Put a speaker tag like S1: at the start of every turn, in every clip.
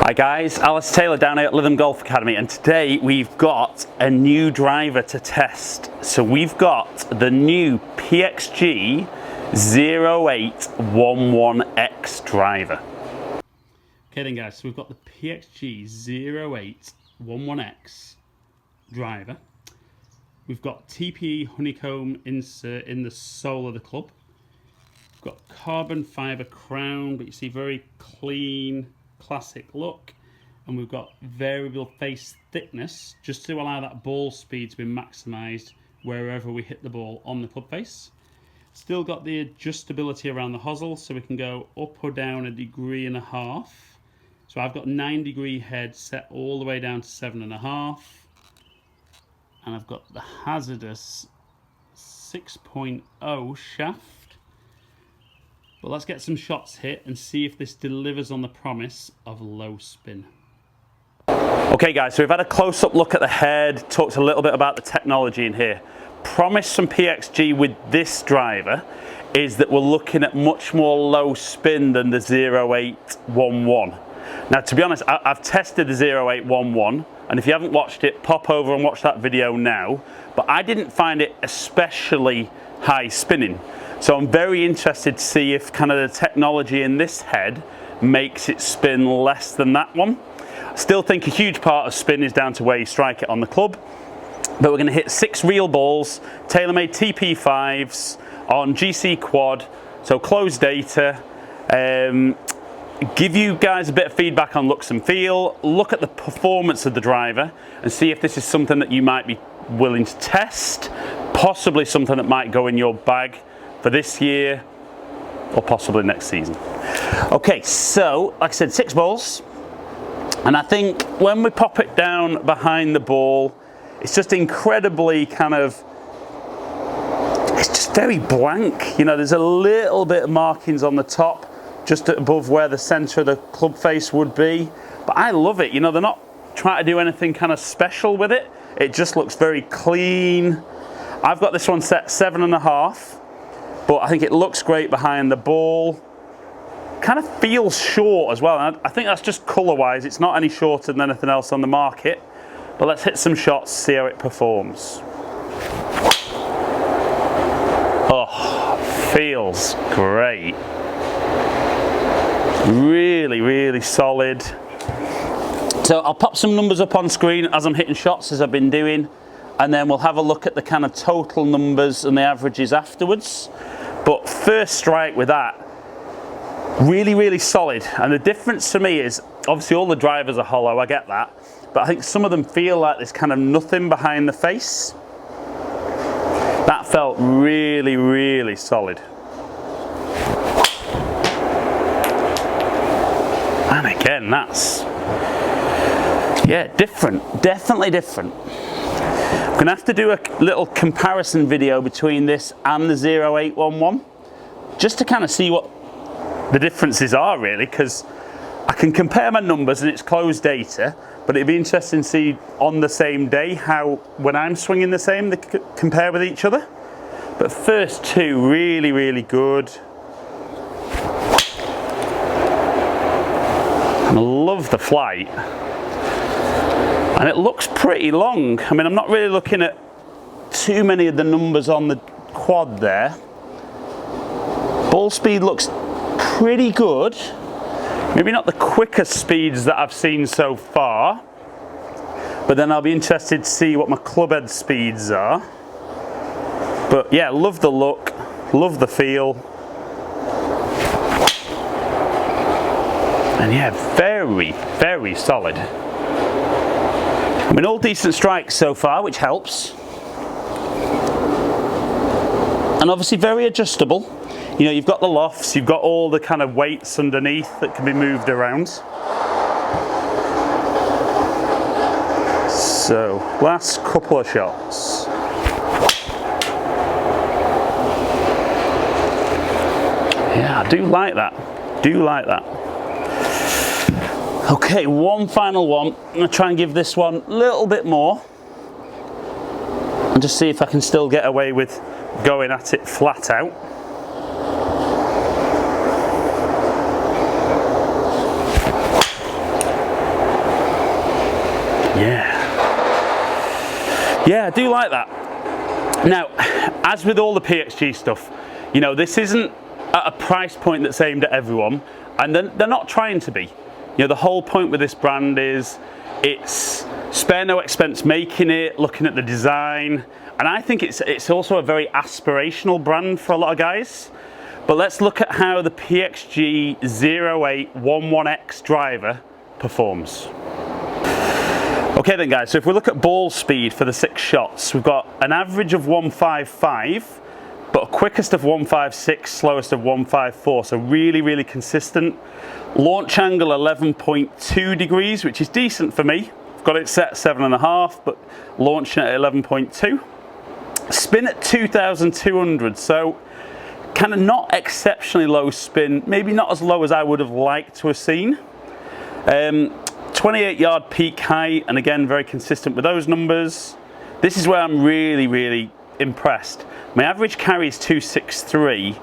S1: Hi guys, Alice Taylor down here at Lytham Golf Academy, and today we've got a new driver to test. So we've got the new Pxg 0811X driver. Okay then guys, so we've got the Pxg 0811X driver. We've got TPE honeycomb insert in the sole of the club. We've got carbon fibre crown, but you see very clean, classic look, and we've got variable face thickness just to allow that ball speed to be maximised wherever we hit the ball on the club face. Still got the adjustability around the hosel, so we can go up or down 1.5 degrees. So I've got 9-degree head set all the way down to 7.5, and I've got the hazardous 6.0 shaft. But let's get some shots hit and see if this delivers on the promise of low spin. Okay guys, so we've had a close-up look at the head, talked a little bit about the technology in here. Promise from PXG with this driver is that we're looking at much more low spin than the 0811. Now to be honest, I've tested the 0811, and if you haven't watched it, pop over and watch that video now, but I didn't find it especially high spinning. So I'm very interested to see if kind of the technology in this head makes it spin less than that one. I still think a huge part of spin is down to where you strike it on the club, but we're going to hit 6 real balls, TaylorMade TP5s on GC quad, so closed data. Give you guys a bit of feedback on looks and feel, look at the performance of the driver and see if this is something that you might be willing to test, possibly something that might go in your bag for this year or possibly next season. Okay, so like I said, 6 balls, and I think when we pop it down behind the ball, it's just incredibly kind of, it's just very blank. You know, there's a little bit of markings on the top just above where the center of the club face would be, but I love it. You know, they're not trying to do anything kind of special with it. It just looks very clean. I've got this one set 7.5. but I think it looks great behind the ball. Kind of feels short as well, and I think that's just colour wise. It's not any shorter than anything else on the market, but let's hit some shots, see how it performs. Oh, feels great. Really, really solid. So I'll pop some numbers up on screen as I'm hitting shots, as I've been doing, and then we'll have a look at the kind of total numbers and the averages afterwards. But first strike with that, really, really solid. And the difference to me is, obviously all the drivers are hollow, I get that, but I think some of them feel like there's kind of nothing behind the face. That felt really, really solid. And again, that's, yeah, different, definitely different. I'm going to have to do a little comparison video between this and the 0811 just to kind of see what the differences are really, because I can compare my numbers and it's closed data, but it'd be interesting to see on the same day how, when I'm swinging the same, they compare with each other. But first two, really, really good. And I love the flight. And it looks pretty long. I mean, I'm not really looking at too many of the numbers on the quad there. Ball speed looks pretty good. Maybe not the quickest speeds that I've seen so far, but then I'll be interested to see what my club head speeds are. But yeah, love the look, love the feel. And yeah, very, very solid. I mean, all decent strikes so far, which helps. And obviously very adjustable. You know, you've got the lofts, you've got all the kind of weights underneath that can be moved around. So, last couple of shots. Yeah, I do like that. Do like that. Okay, one final one. I'm going to try and give this one a little bit more and just see if I can still get away with going at it flat out. Yeah, I do like that. Now, as with all the Pxg stuff, you know, this isn't at a price point that's aimed at everyone, and they're not trying to be. You know, the whole point with this brand is it's spare no expense making it, looking at the design, and I think it's also a very aspirational brand for a lot of guys. But let's look at how the Pxg 0811X driver performs. Okay then guys, so if we look at ball speed for the 6 shots, we've got an average of 155, but a quickest of 156, slowest of 154, so really, really consistent. Launch angle 11.2 degrees, which is decent for me. I've got it set 7.5, but launching at 11.2. Spin at 2,200, so kind of not exceptionally low spin, maybe not as low as I would have liked to have seen. 28-yard peak height, and again, very consistent with those numbers. This is where I'm really, really impressed. My average carry is 263,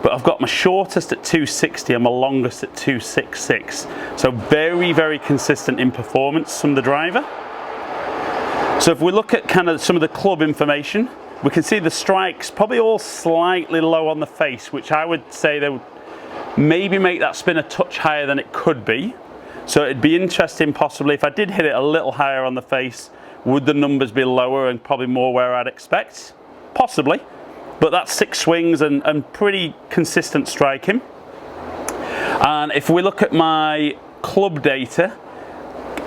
S1: but I've got my shortest at 260 and my longest at 266. So very, very consistent in performance from the driver. So if we look at kind of some of the club information, we can see the strikes probably all slightly low on the face, which I would say they would maybe make that spin a touch higher than it could be. So it'd be interesting possibly if I did hit it a little higher on the face, would the numbers be lower and probably more where I'd expect? Possibly, but that's 6 swings and pretty consistent striking. And if we look at my club data,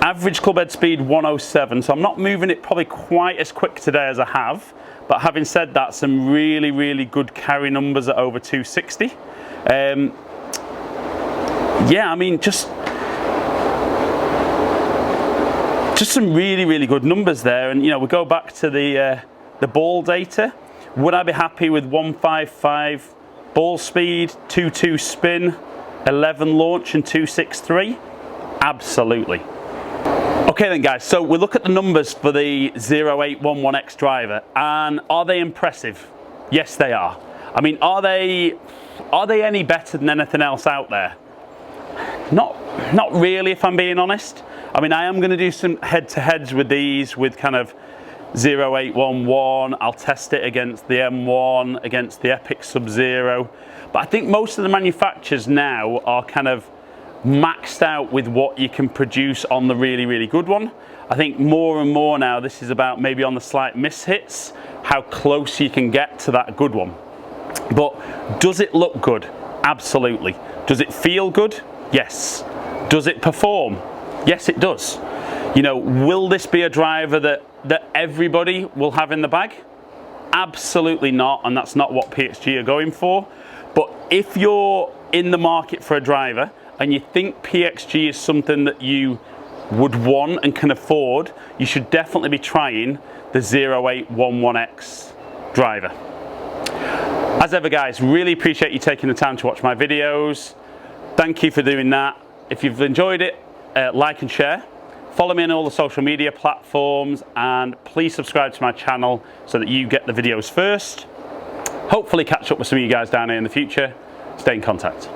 S1: average club head speed 107, so I'm not moving it probably quite as quick today as I have, but having said that, some really, really good carry numbers at over 260. Yeah, I mean, just some really, really good numbers there. And you know, we go back to the ball data. Would I be happy with 155 ball speed, 22 spin, 11 launch and 263? Absolutely. Okay then guys, so we look at the numbers for the 0811X driver, and are they impressive? Yes, they are. I mean, are they any better than anything else out there? Not really, if I'm being honest. I mean, I am going to do some head-to-heads with these, with kind of 0811. I'll test it against the M1, against the Epic Sub-Zero. But I think most of the manufacturers now are kind of maxed out with what you can produce on the really, really good one. I think more and more now this is about maybe on the slight mishits, how close you can get to that good one. But does it look good? Absolutely. Does it feel good? Yes. Does it perform? Yes, it does. You know, will this be a driver that everybody will have in the bag? Absolutely not, and that's not what Pxg are going for. But if you're in the market for a driver and you think Pxg is something that you would want and can afford, you should definitely be trying the 0811X driver. As ever guys, really appreciate you taking the time to watch my videos. Thank you for doing that. If you've enjoyed it, like and share. Follow me on all the social media platforms, and please subscribe to my channel so that you get the videos first. Hopefully catch up with some of you guys down here in the future. Stay in contact.